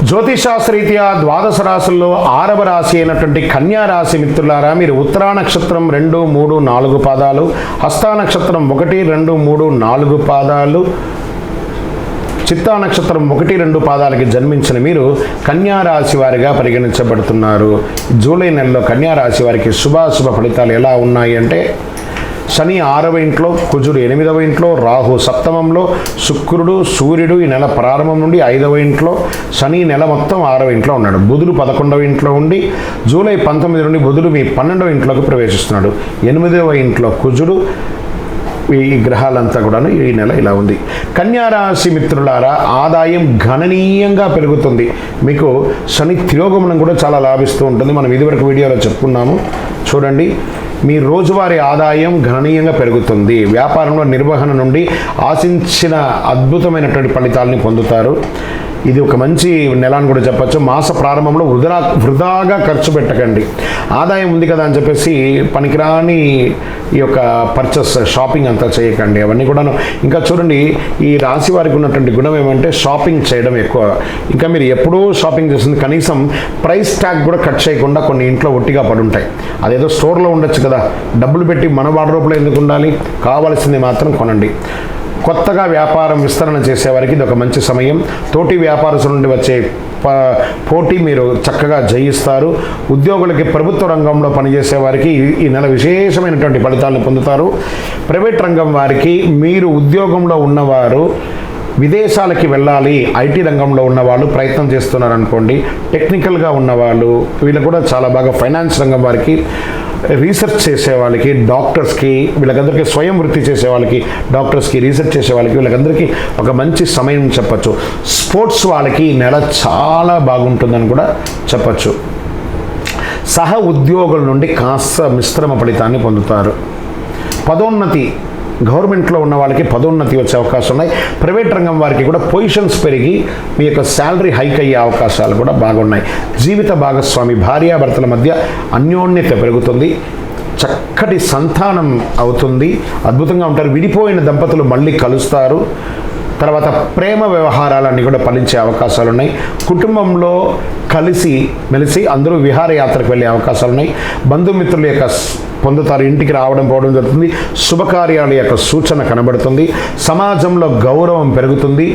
జ్యోతిషాస్త్రరీత్యా ద్వాదశ రాశుల్లో 6వ రాశి అయినటువంటి కన్యా రాశి మిత్రులారా, మీరు ఉత్తరా నక్షత్రం 2, 3, 4 పాదాలు, హస్తా నక్షత్రం 1, 2, 3, 4 పాదాలు, చిత్తా నక్షత్రం 1, 2 పాదాలకి జన్మించిన మీరు కన్యా రాశి వారిగా పరిగణించబడుతున్నారు. జూలై నెలలో కన్యా రాశి వారికి శుభాశుభ ఫలితాలు ఎలా ఉన్నాయి అంటే, శని 6వ ఇంట్లో, కుజుడు 8వ ఇంట్లో, రాహు 7మంలో, శుక్రుడు సూర్యుడు ఈ నెల ప్రారంభం నుండి 5వ ఇంట్లో, శని నెల మొత్తం 6వ ఇంట్లో ఉన్నాడు. బుధుడు 11వ ఇంట్లో ఉండి జూలై 19 నుండి బుధుడు మీ 12వ ఇంట్లోకి ప్రవేశిస్తున్నాడు. 8వ ఇంట్లో కుజుడు. ఈ గ్రహాలంతా కూడాను ఈ నెల ఇలా ఉంది. కన్యా రాశి మిత్రులారా, ఆదాయం గణనీయంగా పెరుగుతుంది. మీకు శని తిరోగమనం కూడా చాలా లాభిస్తూ ఉంటుంది. మనం ఇదివరకు వీడియోలో చెప్పుకున్నాము, చూడండి. మీ రోజువారీ ఆదాయం గణనీయంగా పెరుగుతుంది. వ్యాపారంలో నిర్వహణ నుండి ఆశించిన అద్భుతమైనటువంటి ఫలితాలని పొందుతారు. ఇది ఒక మంచి నెల అని కూడా చెప్పచ్చు. మాస ప్రారంభంలో వృధాగా ఖర్చు పెట్టకండి. ఆదాయం ఉంది కదా అని చెప్పేసి పనికిరాని ఈ యొక్క పర్చేస్ షాపింగ్ అంతా చేయకండి. అవన్నీ కూడాను. ఇంకా చూడండి, ఈ రాశి వారికి ఉన్నటువంటి గుణం ఏమంటే షాపింగ్ చేయడం ఎక్కువ. ఇంకా మీరు ఎప్పుడూ షాపింగ్ చేస్తుంది, కనీసం ప్రైస్ ట్యాగ్ కూడా కట్ చేయకుండా కొన్ని ఇంట్లో ఒట్టిగా పడి ఉంటాయి. అదేదో స్టోర్లో ఉండొచ్చు కదా, డబ్బులు పెట్టి మన వార్డ్రోబ్లో ఎందుకు ఉండాలి? కావాల్సింది మాత్రం కొనండి. కొత్తగా వ్యాపారం విస్తరణ చేసేవారికి ఇది ఒక మంచి సమయం. తోటి వ్యాపారస్తుల నుండి వచ్చే పోటీ మీరు చక్కగా జయిస్తారు. ఉద్యోగులకి ప్రభుత్వ రంగంలో పనిచేసే వారికి ఈ నెల విశేషమైనటువంటి ఫలితాలను పొందుతారు. ప్రైవేట్ రంగం వారికి, మీరు ఉద్యోగంలో ఉన్నవారు విదేశాలకి వెళ్ళాలి, ఐటీ రంగంలో ఉన్నవాళ్ళు ప్రయత్నం చేస్తున్నారనుకోండి, టెక్నికల్గా ఉన్నవాళ్ళు వీళ్ళు కూడా చాలా బాగా, ఫైనాన్స్ రంగం వారికి, రీసెర్చ్ చేసే వాళ్ళకి, డాక్టర్స్కి, వీళ్ళకందరికీ స్వయం వృత్తి చేసే వాళ్ళకి, డాక్టర్స్కి, రీసెర్చ్ చేసే వాళ్ళకి, వీళ్ళకందరికీ ఒక మంచి సమయం చెప్పచ్చు. స్పోర్ట్స్ వాళ్ళకి ఈ నెల చాలా బాగుంటుందని కూడా చెప్పచ్చు. సహ ఉద్యోగుల నుండి కాస్త మిశ్రమ ఫలితాన్ని పొందుతారు. పదోన్నతి, గవర్నమెంట్లో ఉన్న వాళ్ళకి పదోన్నతి వచ్చే అవకాశం ఉన్నాయి. ప్రైవేట్ రంగం వారికి కూడా పొజిషన్స్ పెరిగి మీ యొక్క శాలరీ హైక్ అయ్యే అవకాశాలు కూడా బాగున్నాయి. జీవిత భాగస్వామి, భార్యాభర్తల మధ్య అన్యోన్యత పెరుగుతుంది. చక్కటి సంతానం అవుతుంది. అద్భుతంగా ఉంటారు. విడిపోయిన దంపతులు మళ్ళీ కలుస్తారు. తర్వాత ప్రేమ వ్యవహారాలన్నీ కూడా ఫలించే అవకాశాలు ఉన్నాయి. కుటుంబంలో కలిసి మెలిసి అందరూ విహారయాత్రకు వెళ్ళే అవకాశాలు ఉన్నాయి. బంధుమిత్రుల యొక్క పొందుతారు. ఇంటికి రావడం పోవడం జరుగుతుంది. శుభకార్యాల యొక్క సూచన కనబడుతుంది. సమాజంలో గౌరవం పెరుగుతుంది.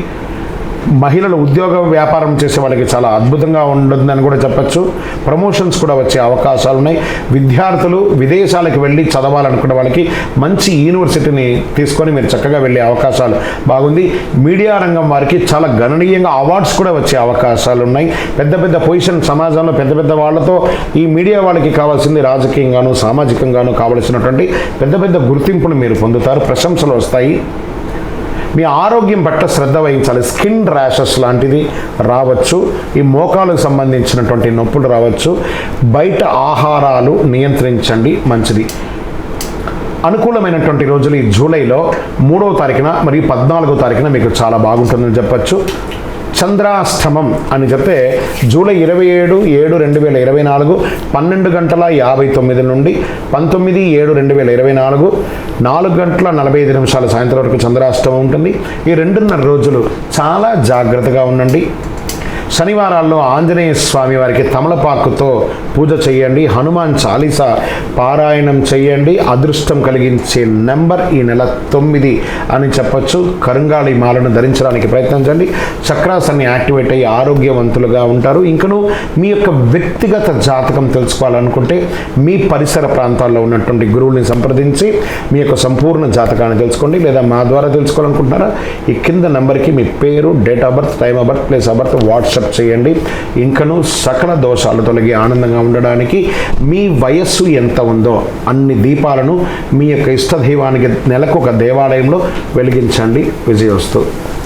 మహిళలు ఉద్యోగ వ్యాపారం చేసే వాళ్ళకి చాలా అద్భుతంగా ఉంటుందని కూడా చెప్పచ్చు. ప్రమోషన్స్ కూడా వచ్చే అవకాశాలు ఉన్నాయి. విద్యార్థులు విదేశాలకు వెళ్ళి చదవాలనుకునే వాళ్ళకి మంచి యూనివర్సిటీని తీసుకొని మీరు చక్కగా వెళ్ళే అవకాశాలు బాగుంది. మీడియా రంగం వారికి చాలా గణనీయంగా అవార్డ్స్ కూడా వచ్చే అవకాశాలు ఉన్నాయి. పెద్ద పెద్ద పొజిషన్ సమాజంలో పెద్ద పెద్ద వాళ్ళతో ఈ మీడియా వాళ్ళకి కావాల్సింది రాజకీయంగాను సామాజికంగాను కావలసినటువంటి పెద్ద పెద్ద గుర్తింపులు మీరు పొందుతారు. ప్రశంసలు వస్తాయి. మీ ఆరోగ్యం పట్ల శ్రద్ధ వహించాలి. స్కిన్ ర్యాషెస్ లాంటిది రావచ్చు. ఈ మోకాలకు సంబంధించినటువంటి నొప్పులు రావచ్చు. బయట ఆహారాలు నియంత్రించండి, మంచిది. అనుకూలమైనటువంటి రోజులు ఈ జూలైలో 3వ తారీఖున మరియు 14వ తారీఖున మీకు చాలా బాగుంటుందని చెప్పచ్చు. చంద్రాష్టమం అని చెప్తే జూలై 27/7/2024 12:59 నుండి 19/7/2024 4:45 సాయంత్రం వరకు చంద్రాష్టమం ఉంటుంది. ఈ 2.5 రోజులు చాలా జాగ్రత్తగా ఉండండి. శనివారాల్లో ఆంజనేయ స్వామి వారికి తమలపాకుతో పూజ చేయండి. హనుమాన్ చాలీసా పారాయణం చేయండి. అదృష్టం కలిగించే నెంబర్ ఈ నెల 9 అని చెప్పచ్చు. కరుంగాళి మాలను ధరించడానికి ప్రయత్నించండి. చక్రాస్ అన్ని యాక్టివేట్ అయ్యి ఆరోగ్యవంతులుగా ఉంటారు. ఇంకను మీ యొక్క వ్యక్తిగత జాతకం తెలుసుకోవాలనుకుంటే మీ పరిసర ప్రాంతాల్లో ఉన్నటువంటి గురువుని సంప్రదించి మీ యొక్క సంపూర్ణ జాతకాన్ని తెలుసుకోండి. లేదా మా ద్వారా తెలుసుకోవాలనుకుంటున్నారా, ఈ కింద నెంబర్కి మీ పేరు, date of birth, time of birth, place of birth WhatsApp చేయండి. ఇంకను సకల దోషాలు తొలగి ఆనందంగా ఉండడానికి మీ వయస్సు ఎంత ఉందో అన్ని దీపాలను మీ యొక్క ఇష్టదైవానికి నెలకు ఒక దేవాలయంలో వెలిగించండి. విజయోస్తు.